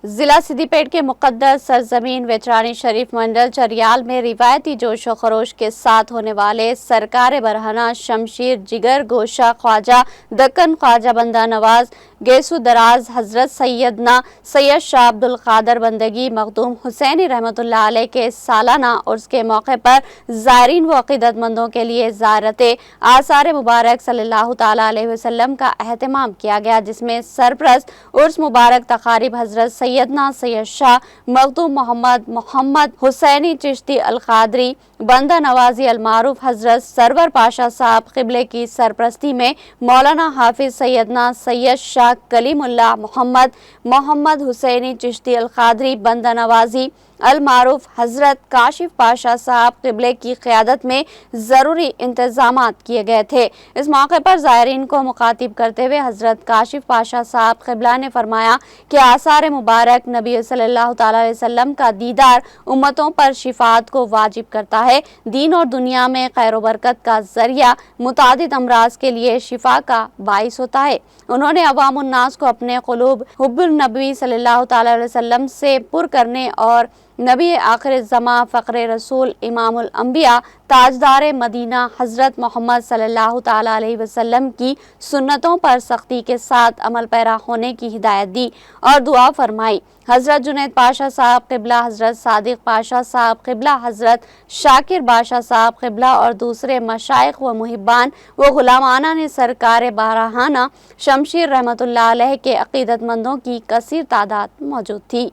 ضلع سدھی پیٹ کے مقدس سرزمین ویچرانی شریف منڈل چریال میں روایتی جوش و خروش کے ساتھ ہونے والے سرکار برہنہ شمشیر جگر گوشہ خواجہ دکن خواجہ بندہ نواز گیسو دراز حضرت سیدنا سید شاہ عبد القادر بندگی مخدوم حسینی رحمۃ اللہ علیہ کے سالانہ عرس کے موقع پر زائرین و عقیدت مندوں کے لیے زیارت آثار مبارک صلی اللہ تعالیٰ علیہ وسلم کا اہتمام کیا گیا، جس میں سرپرست عرس مبارک تقاریب حضرت سیدنا سید شاہ مخدوم محمد حسینی چشتی القادری بندہ نوازی المعروف حضرت سرور پاشا صاحب قبلے کی سرپرستی میں مولانا حافظ سیدنا سید شاہ کلیم اللہ محمد حسینی چشتی القادری بندہ نوازی المعروف حضرت کاشف پاشا صاحب قبلے کی قیادت میں ضروری انتظامات کیے گئے تھے۔ اس موقع پر زائرین کو مخاطب کرتے ہوئے حضرت کاشف پاشا صاحب قبلہ نے فرمایا کہ آثار مبارک نبی صلی اللہ تعالیٰ علیہ وسلم کا دیدار امتوں پر شفاعت کو واجب کرتا ہے، دین اور دنیا میں خیر و برکت کا ذریعہ، متعدد امراض کے لیے شفا کا باعث ہوتا ہے۔ انہوں نے عوام الناس کو اپنے قلوب حب النبی صلی اللہ تعالیٰ علیہ وسلم سے پر کرنے اور نبی آخر الزماں فخر رسول امام الانبیاء تاجدار مدینہ حضرت محمد صلی اللہ تعالیٰ علیہ وسلم کی سنتوں پر سختی کے ساتھ عمل پیرا ہونے کی ہدایت دی اور دعا فرمائی۔ حضرت جنید پاشا صاحب قبلہ، حضرت صادق پاشا صاحب قبلہ، حضرت شاکر باشا صاحب قبلہ اور دوسرے مشائخ و محبان و غلامانہ نے سرکار برہنہ شمشیر رحمۃ اللہ علیہ کے عقیدت مندوں کی کثیر تعداد موجود تھی۔